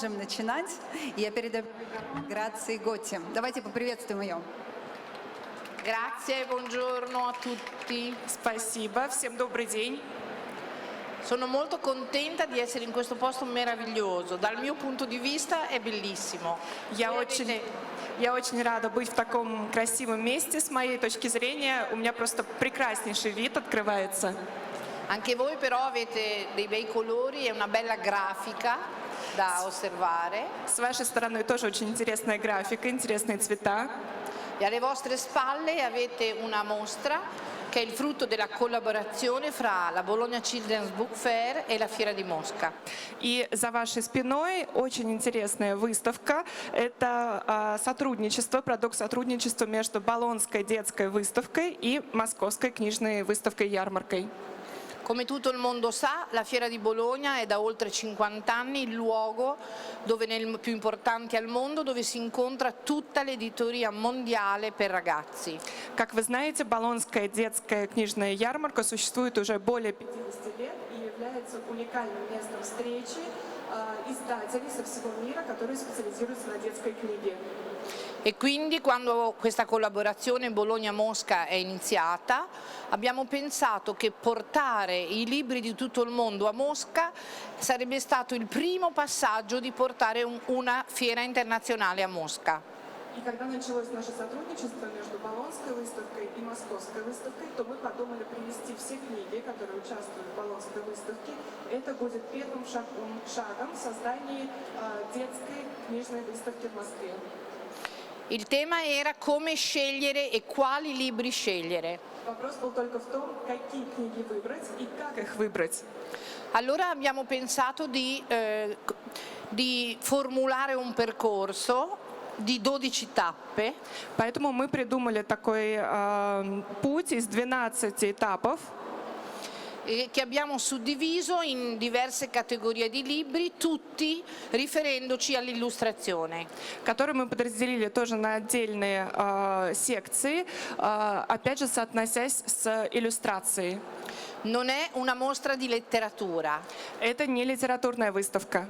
Можем начинать. Я передаю Грации Готти. Давайте поприветствуем ее. Grazie, buongiorno a tutti. Спасибо, всем добрый день. Sono molto contenta di essere in questo posto meraviglioso. Dal mio punto di vista è bellissimo. Я очень rada быть в таком красивом месте. С моей точки зрения, у меня просто прекраснейший вид открывается. Anche voi però avete dei bei colori e una bella grafica da osservare. С вашей стороны тоже очень интересная графика, интересные цвета. E alle vostre spalle avete una mostra che è il frutto della collaborazione fra la Bologna Children's Book Fair e la Fiera di Mosca. И за вашей спиной очень интересная выставка. Это сотрудничество, продукт сотрудничества между Болонской детской выставкой и Московской книжной выставкой-ярмаркой. Come tutto il mondo sa, la Fiera di Bologna è da oltre 50 anni il luogo più importante al mondo dove si incontra tutta l'editoria mondiale per ragazzi. Как вы знаете, Болонская детская книжная ярмарка существует уже более 50 лет и является уникальным местом встречи издателей со всего мира, которые специализируются на детской книге. E quindi quando questa collaborazione Bologna-Mosca è iniziata abbiamo pensato che portare i libri di tutto il mondo a Mosca sarebbe stato il primo passaggio di portare una fiera internazionale a Mosca. И когда началось наше сотрудничество между Болонской выставкой и Московской выставкой, то мы подумали привести все книги, которые участвуют в Болонской выставке. Это будет первым шагом в создании детской книжной выставки в Москве. Il tema era come scegliere e quali libri scegliere. Вопрос был только в том, какие книги выбрать и как их выбрать. Allora abbiamo pensato di formulare un percorso di 12 tappe. Поэтому мы придумали такой путь из 12 этапов, Che abbiamo suddiviso in diverse categorie di libri, tutti riferendoci all'illustrazione. которые мы подразделили тоже на отдельные секции, опять же соотносясь с иллюстрацией. Non è una mostra di letteratura, Это не литературная выставка.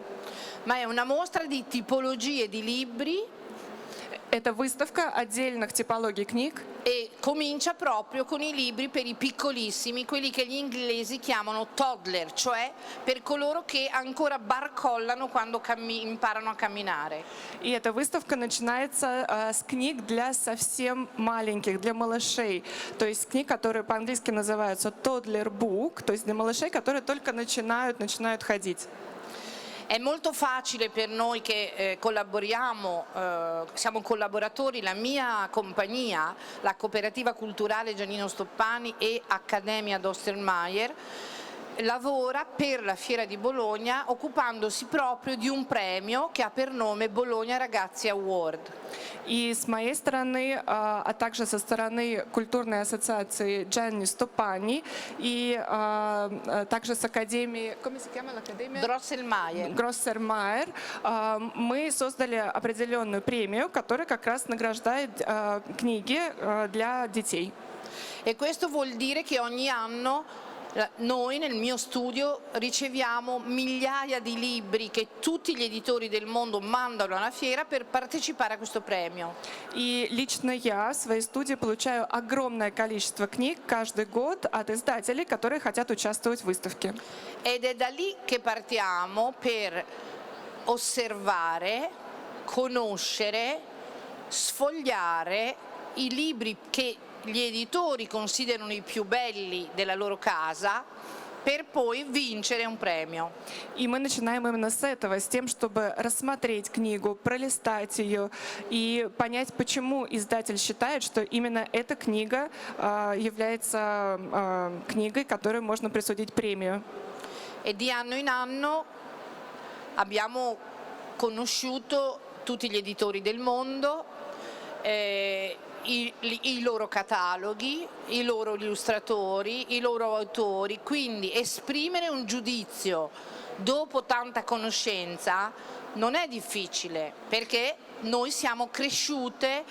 ma è una mostra di tipologie di libri. Это выставка отдельных типологий книг. E comincia proprio con i libri per i piccolissimi, quelli che gli inglesi chiamano toddler, cioè per coloro che ancora barcollano quando imparano a camminare. И эта выставка начинается с книг для совсем маленьких, для малышей. То есть книг, которые по-английски называются toddler book, то есть для малышей, которые только начинают ходить. È molto facile per noi che collaboriamo, siamo collaboratori, la mia compagnia, la Cooperativa Culturale Giannino Stoppani e Accademia d'Ostermeyer, lavora per la Fiera di Bologna occupandosi proprio di un premio che ha per nome Bologna Ragazzi Award. И с моей стороны, а также со стороны культурной ассоциации Gianni Stoppani и также с академией Drosselmeyer. Гроссермайер, мы создали определенную премию, которая как раз награждает книги для детей. E questo vuol dire che ogni anno noi nel mio studio riceviamo migliaia di libri che tutti gli editori del mondo mandano alla fiera per partecipare a questo premio. И лично я в своей студии получаю огромное количество книг каждый год от издателей, которые хотят участвовать в выставке. Ed è da lì che partiamo per osservare, conoscere, sfogliare i libri che gli editori considerano i più belli della loro casa per poi vincere un premio. И мы начинаем именно с этого, с тем, чтобы рассмотреть книгу, пролистать ее и понять, почему издатель считает, что именно эта книга является книгой, которой можно присудить премию. E di anno in anno abbiamo conosciuto tutti gli editori del mondo, i loro cataloghi, i loro illustratori, i loro autori, quindi esprimere un giudizio dopo tanta conoscenza non è difficile perché noi siamo cresciute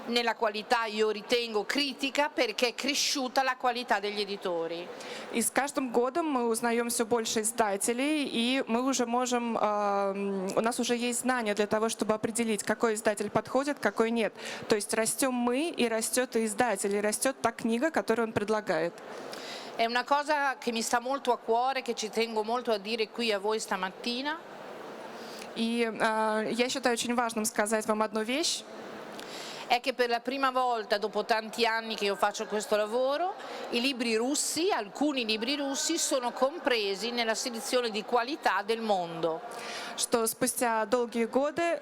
nella qualità, io ritengo, critica, perché è cresciuta la qualità degli editori. И с каждым годом мы узнаем все больше издателей, и мы уже можем, у нас уже есть знания для того, чтобы определить, какой издатель подходит, какой нет. То есть растем мы, и растет и издатель, и растет та книга, которую он предлагает. È una cosa che mi sta molto a cuore, che ci tengo molto a dire qui a voi stamattina. И я считаю очень важным сказать вам одну вещь. È che per la prima volta, dopo tanti anni che io faccio questo lavoro, i libri russi, alcuni libri russi, sono compresi nella selezione di qualità del mondo. Что спустя долгие годы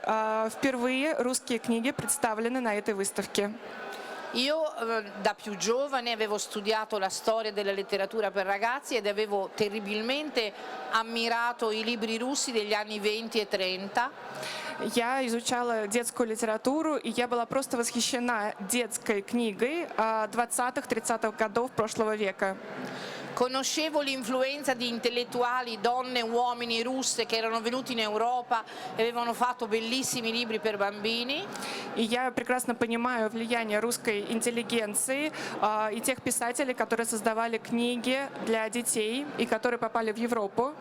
впервые русские книги представлены на этой выставке. Io da più giovane avevo studiato la storia della letteratura per ragazzi ed avevo terribilmente ammirato i libri russi degli anni 20 e 30. Я изучала детскую литературу, и я была просто восхищена детской книгой 20-30-х годов прошлого века. Conoscevo l'influenza di intellettuali, donne e uomini russe che erano venuti in Europa e avevano fatto bellissimi libri per bambini. И я прекрасно понимаю влияние русской интеллигенции и тех писателей, которые создавали книги для детей и которые попали в Европу.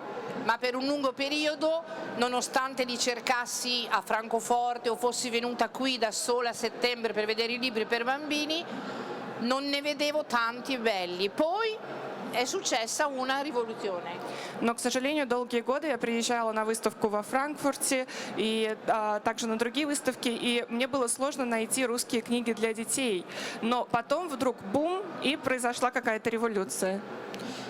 Ma per un lungo periodo, nonostante li cercassi a Francoforte o fossi venuta qui da sola a settembre per vedere i libri per bambini, non ne vedevo tanti belli. Poi è successa una rivoluzione. Но, к сожалению, долгие годы я приезжала на выставку во Франкфурте и также на другие выставки, и мне было сложно найти русские книги для детей. Но потом вдруг бум, и произошла какая-то революция.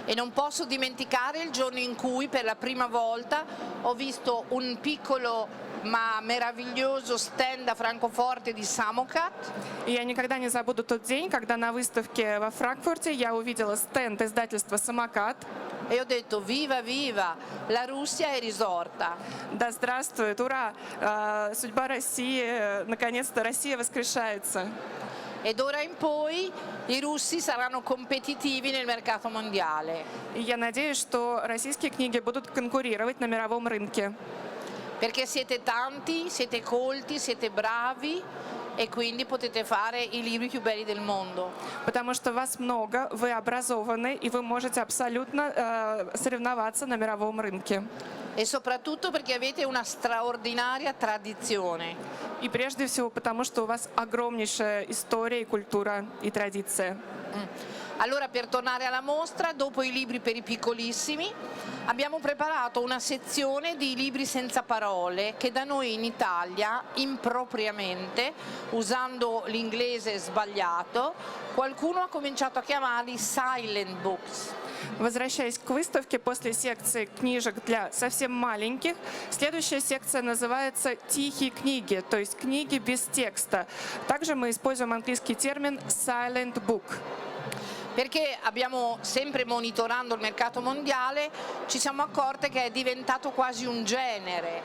E non posso dimenticare il giorno in cui per la prima volta ho visto un piccolo ma meraviglioso stand a Francoforte di Samocat. И я никогда не забуду тот день, когда на выставке во Франкфурте я увидела стенд издательства «Самокат». E ho detto viva viva, la Russia è risorta. Да здравствует, ура! Судьба России, наконец-то Россия воскрешается. E d'ora in poi i russi saranno competitivi nel mercato mondiale. И я надеюсь, что российские книги будут конкурировать на мировом рынке. Perché siete tanti, siete colti, siete bravi e quindi potete fare i libri più belli del mondo. Потому что вас много, вы образованы, и вы можете абсолютно соревноваться на мировом рынке. E soprattutto perché avete una straordinaria tradizione. И прежде всего потому, что у вас огромнейшая история, культура и традиция. Allora, per tornare alla mostra, dopo i libri per i piccolissimi, abbiamo preparato una sezione di libri senza parole che da noi in Italia, impropriamente, usando l'inglese sbagliato, qualcuno ha cominciato a chiamarli silent books. Возвращаясь к выставке, после секции книжек для совсем маленьких, следующая секция называется «Тихие книги», то есть книги без текста. Также мы используем английский термин «silent book». Perché abbiamo sempre monitorando il mercato mondiale, ci siamo accorte che è diventato quasi un genere.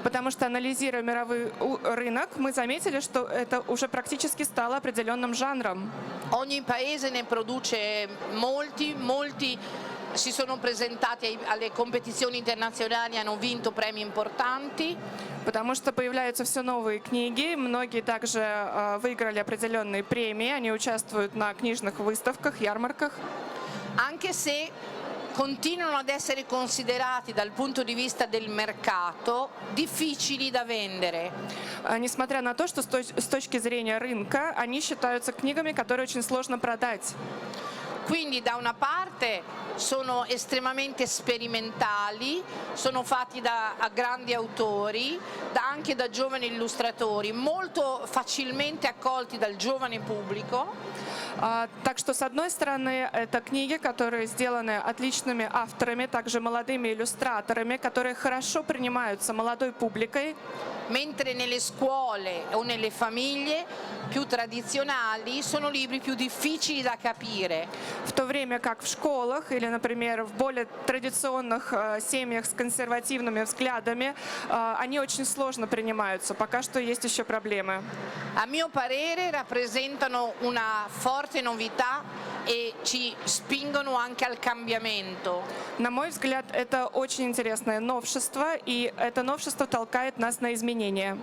Потому что, анализируя мировой рынок, мы заметили, что это уже практически стало определенным жанром. Ogni paese ne produce molti si sono presentati alle competizioni internazionali e hanno vinto premi importanti. Потому что появляются все новые книги, многие также выиграли определенные премии, они участвуют на книжных выставках, ярмарках. Anche se continuano ad essere considerati dal punto di vista del mercato difficili da vendere. Несмотря на то, что с точки зрения рынка, они считаются книгами, которые очень сложно продать. Quindi da una parte sono estremamente sperimentali, sono fatti da grandi autori, anche da giovani illustratori, molto facilmente accolti dal giovane pubblico. Так что, с одной стороны, это книги, которые сделаны отличными авторами, также молодыми иллюстраторами, которые хорошо принимаются молодой публикой. Mentre nelle scuole o nelle famiglie più tradizionali sono libri più difficili da capire. В то время как в школах или, например, в более традиционных семьях с консервативными взглядами, они очень сложно принимаются. Пока что есть еще проблемы. A mio parere rappresentano una forte novità e ci spingono anche al cambiamento. На мой взгляд, это очень интересное новшество, и это новшество толкает нас на изменения.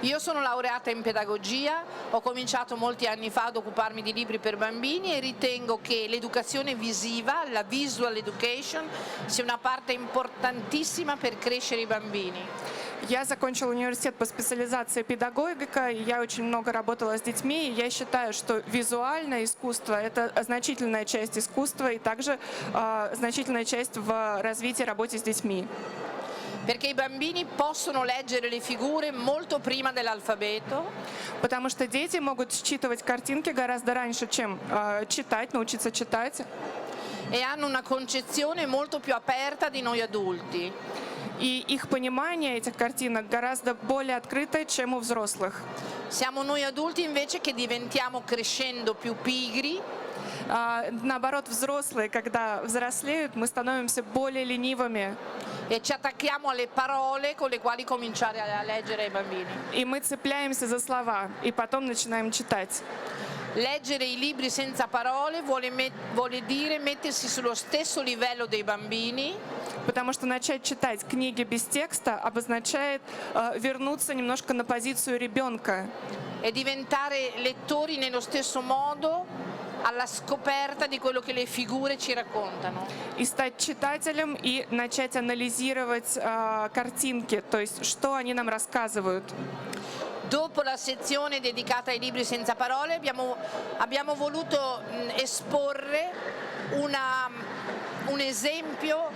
Io sono laureata in pedagogia, ho cominciato molti anni fa ad occuparmi di libri per bambini e ritengo che l'educazione visiva, la visual education, sia una parte importantissima per crescere i bambini. Я закончила университет по специализации педагогика, и я очень много работала с детьми, и я считаю, что визуальное искусство – это значительная часть искусства и также значительная часть в развитии работы с детьми. Perché i bambini possono leggere le figure molto prima dell'alfabeto. Потому что дети могут считывать картинки гораздо раньше, чем читать, научиться читать. E hanno una concezione molto più aperta di noi adulti. И их понимание этих картинок гораздо более открытое, чем у взрослых. Siamo noi adulti invece che diventiamo crescendo più pigri. Наоборот, взрослые, когда взрослеют, мы становимся более ленивыми. E ci attacchiamo alle parole con le quali cominciare a leggere ai bambini. И мы цепляемся за слова, и потом начинаем читать. Leggere i libri senza parole vuole dire mettersi sullo stesso livello dei bambini. Потому что начать читать книги без текста обозначает вернуться немножко на позицию ребенка. E diventare lettori nello stesso modo alla scoperta di quello che le figure ci raccontano. И стать читателем и начать анализировать картинки, то есть что они нам рассказывают. Dopo la sezione dedicata ai libri senza parole abbiamo voluto esporre un esempio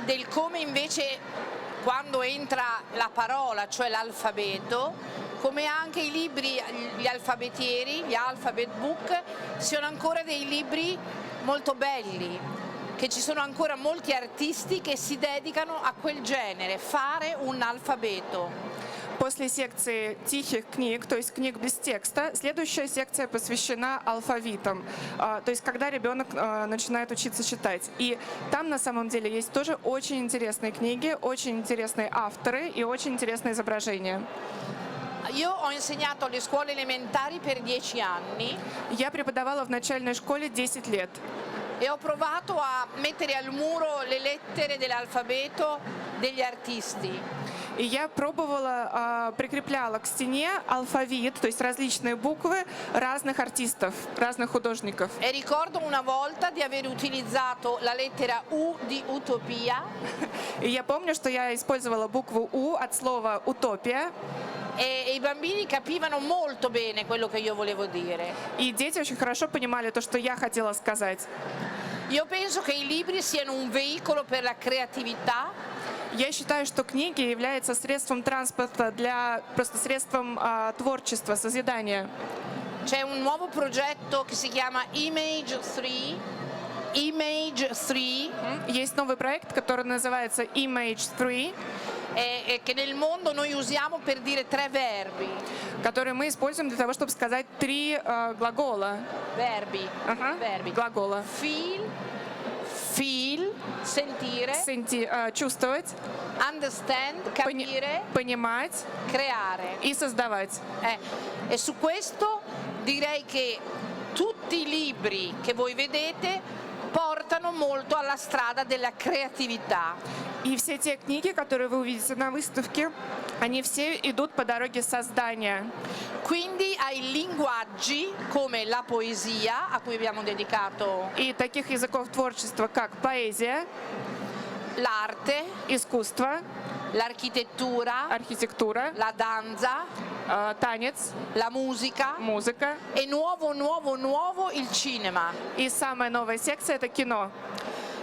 del come invece quando entra la parola, cioè l'alfabeto, come anche i libri, gli alfabetieri, gli alphabet book, siano ancora dei libri molto belli, che ci sono ancora molti artisti che si dedicano a quel genere, fare un alfabeto. После секции тихих книг, то есть книг без текста, следующая секция посвящена алфавитам, то есть когда ребенок начинает учиться читать. И там на самом деле есть тоже очень интересные книги, очень интересные авторы и очень интересные изображения. Io ho insegnato alle scuole elementari per 10 anni. Я преподавала в начальной школе 10 лет. E ho provato a mettere al muro le lettere dell'alfabeto degli artisti. И я пробовала, прикрепляла к стене алфавит, то есть различные буквы разных артистов, разных художников. E ricordo una volta di aver utilizzato la lettera U di utopia. И я помню, что я использовала букву У от слова «утопия». E i bambini capivano molto bene quello che io volevo dire. И дети очень хорошо понимали то, что я хотела сказать. Io penso che i libri siano un veicolo per la creatività. Я считаю, что книги являются средством транспорта просто средством творчества, созидания. C'è un nuovo progetto che si chiama Image 3. Image 3. Есть новый проект, который называется Image 3, E che nel mondo noi usiamo per dire 3 verbi. который мы используем для того, чтобы сказать 3 глагола. Verbi. Verbi. Глагола. Feel, sentire, Чувствовать, understand, capire, понимать creare. и создавать. E su questo direi che tutti i libri che voi vedete portano molto alla strada della creatività. И все те книги, которые вы увидите на выставке, они все идут по дороге создания. Quindi ai linguaggi come la poesia, a cui abbiamo dedicato И таких языков творчества, как поэзия, l'arte, искусство, l'architettura, архитектура, la danza, танец, la musica музыка. e nuovo il cinema. И самая новая секция – это кино.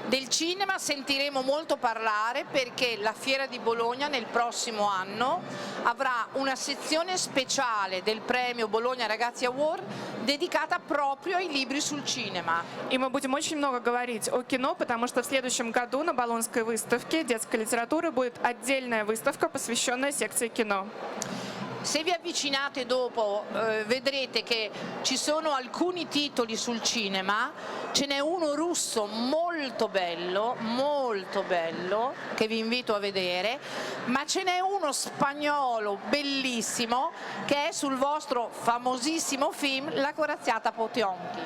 Del cinema sentiremo molto parlare perché la Fiera di Bologna nel prossimo anno avrà una sezione speciale del premio Bologna Ragazzi Award dedicata proprio ai libri sul cinema. И мы будем очень много говорить о кино, потому что в следующем году на Болонской выставке детской литературы будет отдельная выставка, посвященная секции кино. Se vi avvicinate dopo vedrete che ci sono alcuni titoli sul cinema, ce n'è uno russo molto molto bello, che vi invito a vedere, ma ce n'è uno spagnolo bellissimo che è sul vostro famosissimo film La corazziata Potionchi.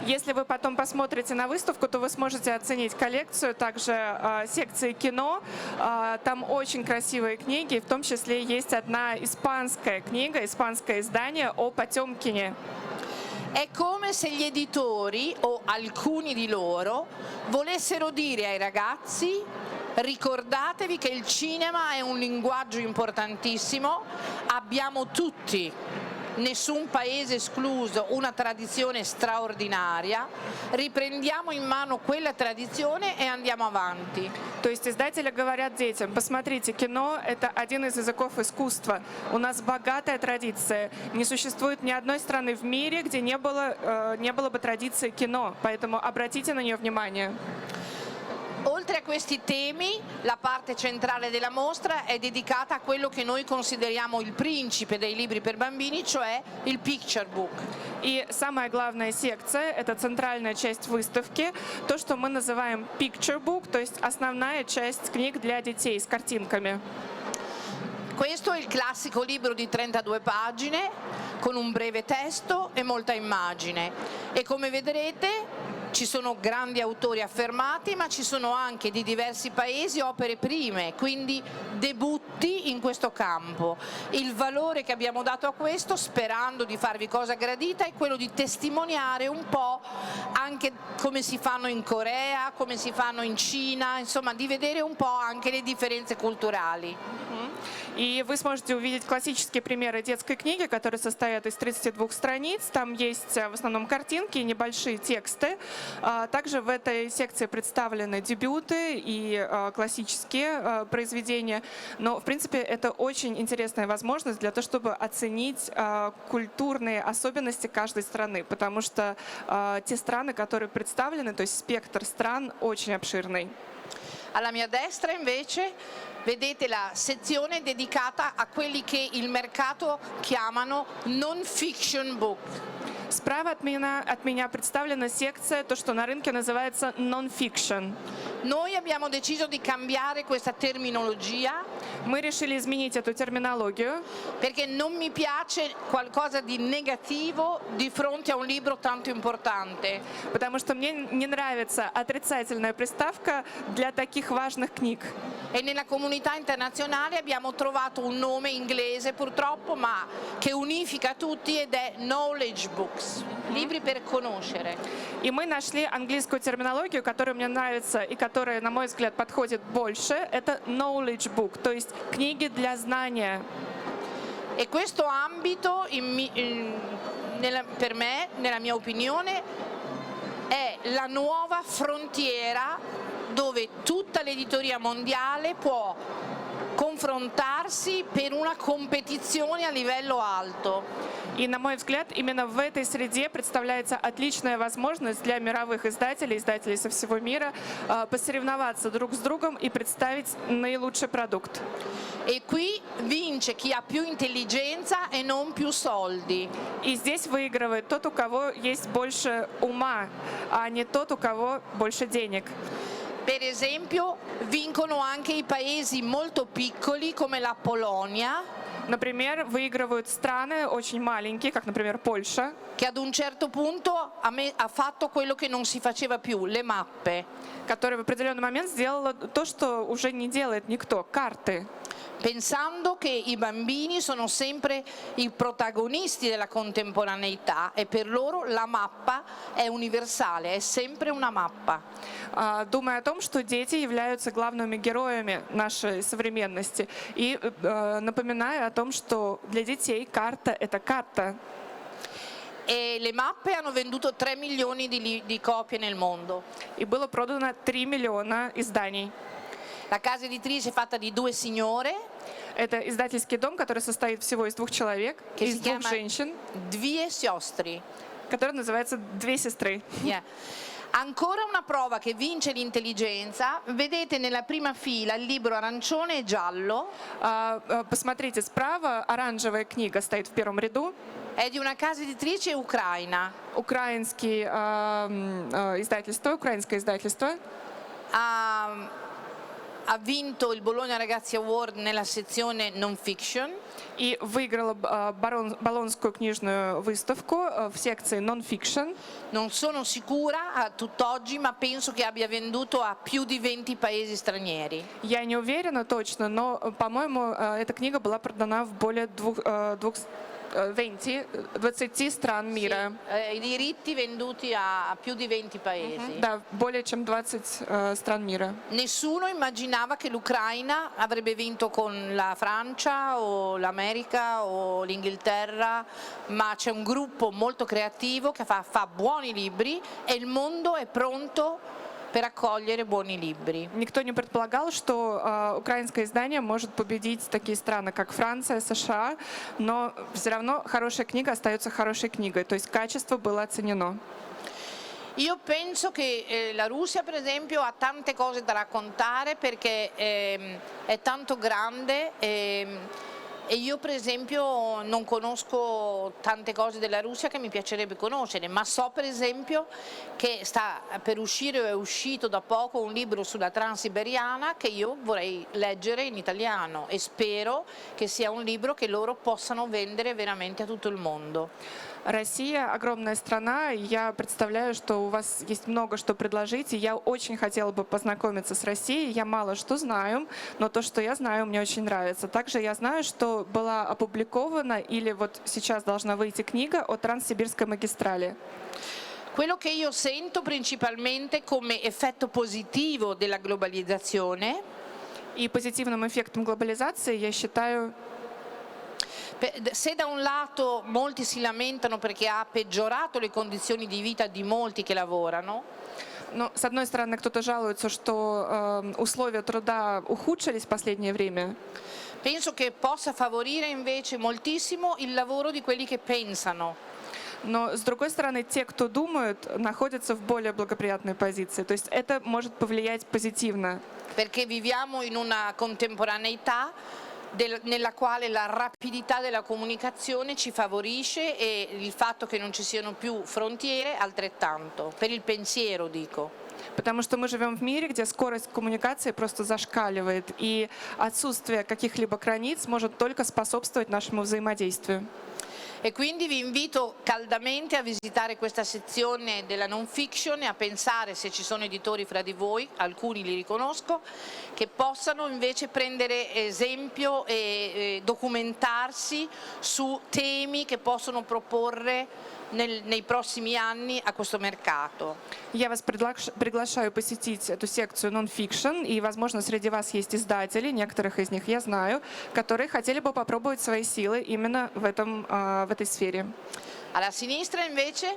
Если вы потом посмотрите на выставку, то вы сможете оценить коллекцию, также секции кино. Там очень красивые книги, в том числе есть одна испанская книга, испанское издание о Потемкине. È come se gli editori, o alcuni di loro, volessero dire ai ragazzi: ricordatevi che il cinema è un linguaggio importantissimo, abbiamo tutti, nessun paese escluso, una tradizione straordinaria, riprendiamo in mano quella tradizione e andiamo avanti. То есть издатели говорят детям: посмотрите, кино — это один из языков искусства. У нас богатая традиция. Не существует ни одной страны в мире, где не было бы традиции кино. Поэтому обратите на нее внимание. Oltre a questi temi, la parte centrale della mostra è dedicata a quello che noi consideriamo il principe dei libri per bambini, cioè il picture book. И самая главная секция — это центральная часть выставки, то, что мы называем picture book, то есть основная часть книг для детей с картинками. Questo è il classico libro di 32 pagine con un breve testo e molta immagine, e come vedrete ci sono grandi autori affermati, ma ci sono anche di diversi paesi opere prime, quindi debutti in questo campo. Il valore che abbiamo dato a questo, sperando di farvi cosa gradita, è quello di testimoniare un po' anche come si fanno in Corea, come si fanno in Cina, insomma di vedere un po' anche le differenze culturali. И вы сможете увидеть классические примеры детской книги, которые состоят из 32 страниц. Там есть в основном картинки и небольшие тексты. Также в этой секции представлены дебюты и классические произведения. Но, в принципе, это очень интересная возможность для того, чтобы оценить культурные особенности каждой страны, потому что те страны, которые представлены, то есть спектр стран, очень обширный. Alla mia destra invece vedete la sezione dedicata a quelli che il mercato chiamano non-fiction book. Справа от меня представлена секция, то, что на рынке называется non-fiction. Noi abbiamo deciso di cambiare questa terminologia. Мы решили изменить эту терминологию, perché non mi piace qualcosa di negativo di fronte a un libro tanto importante. потому что мне не нравится отрицательная приставка для таких важных книг. E nella comunità internazionale abbiamo trovato un nome inglese purtroppo, ma che unifica tutti, ed è knowledge books, libri per conoscere. И мы нашли английскую терминологию, которая мне нравится и которая, на мой взгляд, подходит больше. Это knowledge book, то есть книги для знания. E questo ambito, per me, nella mia opinione, è la nuova frontiera dove tutta l'editoria mondiale può confrontarsi per una competizione a livello alto. И, на мой взгляд, именно в этой среде представляется отличная возможность для мировых издателей, издателей со всего мира, посоревноваться друг с другом и представить наилучший продукт. E qui vince chi ha più intelligenza e non più soldi. И здесь выигрывает тот, у кого есть больше ума, а не тот, у кого больше денег. Per esempio, vincono anche i paesi molto piccoli come la Polonia, Например, выигрывают страны очень маленькие, как, например, Польша, che ad un certo punto ha fatto quello che non si faceva più, le mappe. которая в определенный момент сделала то, что уже не делает никто — карты. Pensando che i bambini sono sempre i protagonisti della contemporaneità e per loro la mappa è universale, è sempre una mappa. Думая о том, что дети являются главными героями нашей современности. И напоминая о том, что для детей карта — это карта. E le mappe hanno venduto 3 milioni di copie nel mondo. И было продано 3 миллиона изданий. La casa editrice è fatta di 2 signore. Это издательский дом, который состоит всего из 2 человек, Che из si 2 chiama женщин, Due Siostri. который называется «Две сестры». Yeah. Ancora una prova che vince l'intelligenza, vedete nella prima fila il libro arancione e giallo. Посмотрите, справа оранжевая книга стоит в первом ряду. È di una casa editrice ucraina. Украинское издательство. Ha vinto il Bologna Ragazzi Award nella sezione non fiction. И выиграла Болонскую книжную выставку в секции Non-Fiction. Non sono sicura a tutt'oggi, ma penso che abbia venduto a più di 20 paesi stranieri. Я не уверена точно, но, по-моему, эта книга была продана в более 20 стран мира. I diritti venduti a più di 20 paesi. Да, более чем 20 стран мира. Nessuno immaginava che l'Ucraina avrebbe vinto con la Francia o l'America o l'Inghilterra, ma c'è un gruppo molto creativo che fa buoni libri e il mondo è pronto per accogliere buoni libri. Никто не предполагал, что украинское издание может победить такие страны, как Франция, США, но все равно хорошая книга остается хорошей книгой, то есть качество было оценено. Io penso che la Russia, per esempio, ha tante cose da raccontare perché è tanto grande e io, per esempio, non conosco tante cose della Russia che mi piacerebbe conoscere, ma so, per esempio, che sta per uscire o è uscito da poco un libro sulla Transiberiana che io vorrei leggere in italiano e spero che sia un libro che loro possano vendere veramente a tutto il mondo. Россия огромная страна, и я представляю, что у вас есть много что предложить, и я очень хотела бы познакомиться с Россией. Я мало что знаю, но то, что я знаю, мне очень нравится. Также я знаю, что была опубликована или вот сейчас должна выйти книга о Транссибирской магистрали. Quello che io sento principalmente come effetto positivo della globalizzazione И позитивным эффектом глобализации я считаю, se da un lato molti si lamentano perché ha peggiorato le condizioni di vita di molti che lavorano, ну, с одной стороны, кто-то жалуется, что условия труда ухудшились в последнее время. penso che possa favorire invece moltissimo il lavoro di quelli che pensano. Но, с другой стороны, те, кто думают, находятся в более благоприятной позиции. То есть это может повлиять позитивно. Perché viviamo in una contemporaneità nella quale la rapidità della comunicazione ci favorisce e il fatto che non ci siano più frontiere altrettanto, per il pensiero dico. Потому что мы живем в мире, где скорость коммуникации просто зашкаливает, и отсутствие каких-либо границ может только способствовать нашему взаимодействию. E quindi vi invito caldamente a visitare questa sezione della non fiction e a pensare se ci sono editori fra di voi, alcuni li riconosco, che possano invece prendere esempio e documentarsi su temi che possono proporre nei prossimi anni a questo mercato. Я вас приглашаю посетить эту секцию Non-Fiction, и, возможно, среди вас есть издатели, некоторых из них я знаю, которые хотели бы попробовать свои силы именно в этой сфере. Alla sinistra invece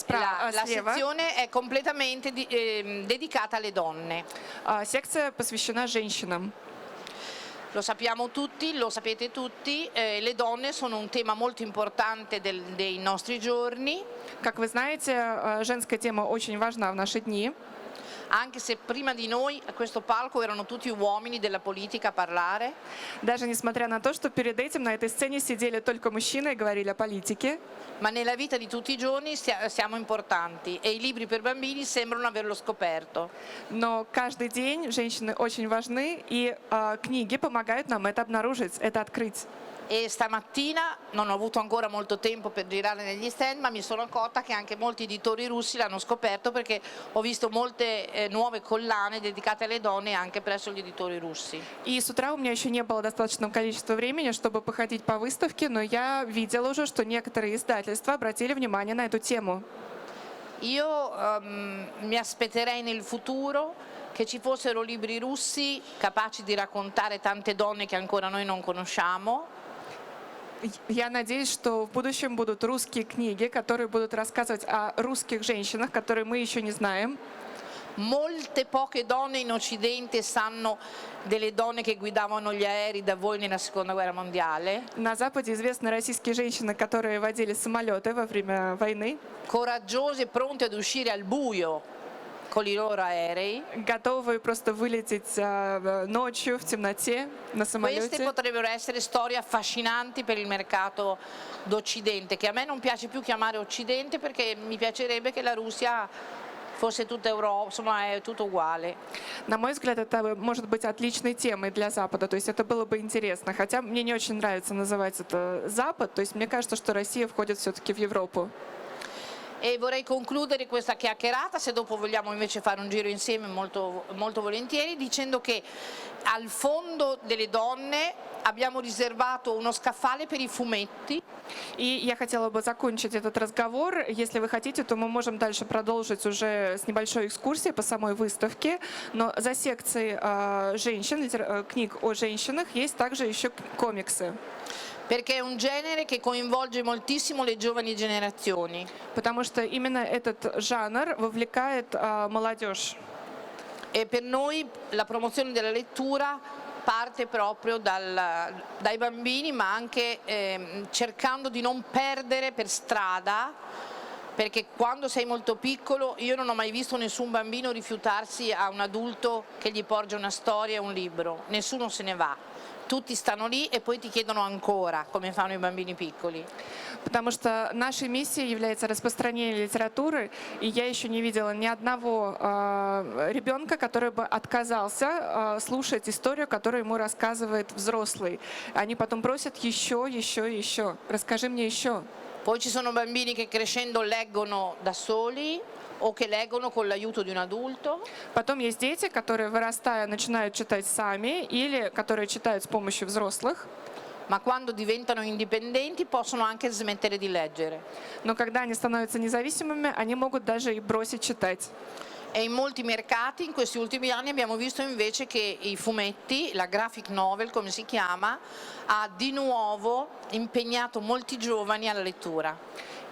la слева sezione è completamente dedicata alle donne. Секция посвящена женщинам. Lo sappiamo tutti, lo sapete tutti, le donne sono un tema molto importante dei nostri giorni. Как вы знаете, женская тема очень важна в наши дни. Anche se prima di noi a questo palco erano tutti uomini della politica a parlare. Даже nесмотря на то, что перед этим на этой сцене сидели только мужчины и говорили о политике. Ma nella vita di tutti i giorni siamo importanti e i libri per bambini sembrano averlo scoperto. Но каждый день женщины очень важны, и книги помогают нам это обнаружить, это открыть. E stamattina non ho avuto ancora molto tempo per girare negli stand, ma mi sono accorta che anche molti editori russi l'hanno scoperto perché ho visto molte nuove collane dedicate alle donne anche presso gli editori russi. И с утра у меня еще не было достаточного количества времени, чтобы походить по выставке, но я видела уже, что некоторые издательства обратили внимание на эту тему. Io mi aspetterei nel futuro che ci fossero libri russi capaci di raccontare tante donne che ancora noi non conosciamo. Я надеюсь, что в будущем будут русские книги, которые будут рассказывать о русских женщинах, которые мы еще не знаем. Molte poche donne in Occidente sanno delle donne che guidavano gli aerei da voi nella Seconda Guerra Mondiale. На Западе известны российские женщины, которые водили самолеты во время войны. Coraggiose e pronte ad uscire al buio con i loro aerei. готовые просто вылететь ночью в темноте на Queste самолете. potrebbero essere storie affascinanti per il mercato d'Occidente, che a me non piace più chiamare Occidente perché mi piacerebbe che la Russia fosse tutta Europa, insomma è tutto uguale. На мой взгляд, это может быть отличной темой для Запада, то есть это было бы интересно. Хотя мне не очень нравится называть это Запад, то есть мне кажется, что Россия входит все-таки в Европу. E vorrei concludere questa chiacchierata, se dopo vogliamo invece fare un giro insieme molto, molto volentieri, dicendo che al fondo delle donne abbiamo riservato uno scaffale per i fumetti. И я хотела бы закончить этот разговор. Если вы хотите, то мы можем дальше продолжить уже с небольшой экскурсией по самой выставке. Но за секцией женщин, книг о женщинах, есть также еще комиксы. Perché è un genere che coinvolge moltissimo le giovani generazioni. Потому что именно этот жанр вовлекает молодежь. E per noi la promozione della lettura parte proprio dai bambini, ma anche cercando di non perdere per strada, perché quando sei molto piccolo io non ho mai visto nessun bambino rifiutarsi a un adulto che gli porge una storia e un libro, nessuno se ne va. Tutti стану lì e poi ti chiedono ancora, come fanno i bambini piccoli. Потому что нашей миссией является распространение литературы, и я еще не видела ни одного ребенка, который бы отказался слушать историю, которую ему рассказывает взрослый. Они потом просят еще, еще, еще. Расскажи мне еще. Poi ci sono bambini che crescendo leggono da soli o che leggono con l'aiuto di un adulto. Потом есть дети, которые, вырастая, начинают читать сами или которые читают с помощью взрослых. Ma quando diventano indipendenti possono anche smettere di leggere. Но когда они становятся независимыми, они могут даже и бросить читать. E in molti mercati in questi ultimi anni abbiamo visto invece che i fumetti, la graphic novel come si chiama, ha di nuovo impegnato molti giovani alla lettura.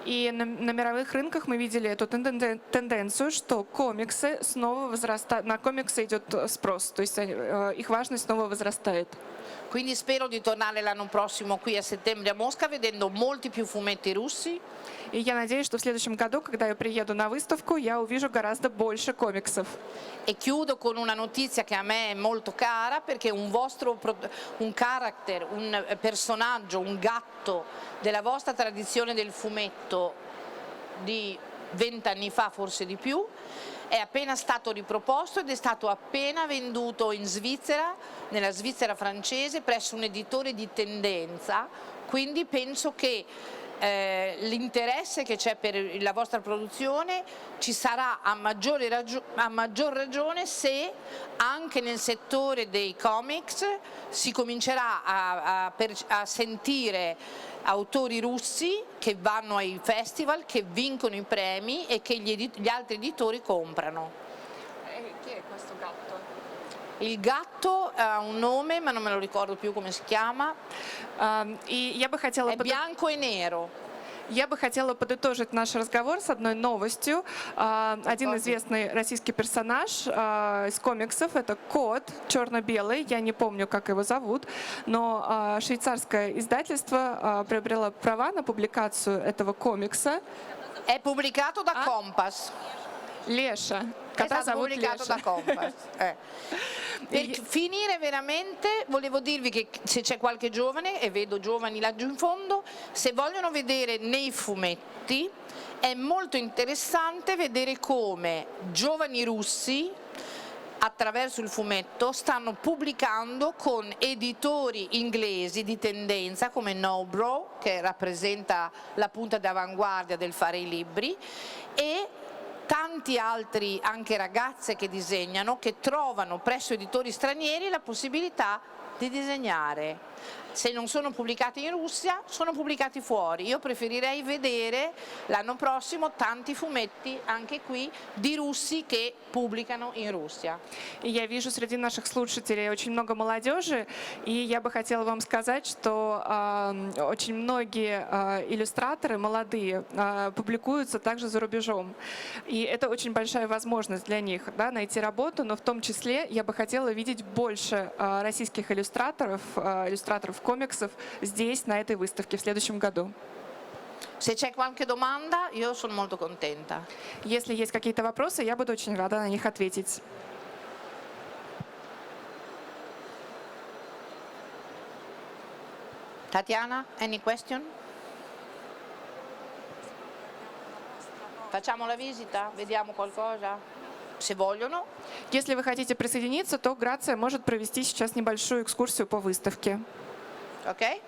И на мировых рынках мы видели эту тенденцию, что комиксы снова возрастают, на комиксы идет спрос, то есть их важность снова возрастает. Quindi spero di tornare l'anno prossimo qui a settembre a Mosca vedendo molti più fumetti russi. И я надеюсь, что в следующем году, когда я приеду на выставку, я увижу гораздо больше комиксов. E chiudo con una notizia che a me è molto cara perché un character, un personaggio, un gatto della vostra tradizione del fumetto di 20 anni fa, forse di più, è appena stato riproposto ed è stato appena venduto in Svizzera, nella Svizzera francese, presso un editore di tendenza, quindi penso che l'interesse che c'è per la vostra produzione ci sarà a maggior ragione se anche nel settore dei comics si comincerà a sentire autori russi che vanno ai festival, che vincono i premi e che gli altri editori comprano. Chi è questo gatto? Il gatto ha un nome, ma non me lo ricordo più come si chiama. И я бы хотела È bianco e nero. Я бы хотела подытожить наш разговор с одной новостью. Один известный российский персонаж из комиксов — это кот черно-белый, я не помню, как его зовут, но швейцарское издательство приобрело права на публикацию этого комикса. È pubblicato da Compass. Леша. È Кота stato зовут pubblicato Леша. da Compass. Per finire veramente volevo dirvi che se c'è qualche giovane, e vedo giovani laggiù in fondo, se vogliono vedere nei fumetti è molto interessante vedere come giovani russi attraverso il fumetto stanno pubblicando con editori inglesi di tendenza come Nobro, che rappresenta la punta d'avanguardia del fare i libri, e tanti altri anche ragazze che disegnano, che trovano presso editori stranieri la possibilità di disegnare. Se non sono pubblicati in Russia, sono pubblicati fuori. Io preferirei vedere l'anno prossimo tanti fumetti anche qui di russi che pubblicano in Russia. И я вижу среди наших слушателей очень много молодежи, и я бы хотела вам сказать, что очень многие иллюстраторы молодые публикуются также за рубежом. И это очень большая возможность для них, да, найти работу, но в том числе я бы хотела видеть больше российских иллюстраторов комиксов здесь, на этой выставке в следующем году. Se c'è qualche domanda, io sono molto contenta. Если есть какие-то вопросы, я буду очень рада на них ответить. Tatiana, any question? Facciamo la visita? Vediamo qualcosa? Se vogliono. Если вы хотите присоединиться, то Грация может провести сейчас небольшую экскурсию по выставке. Ok?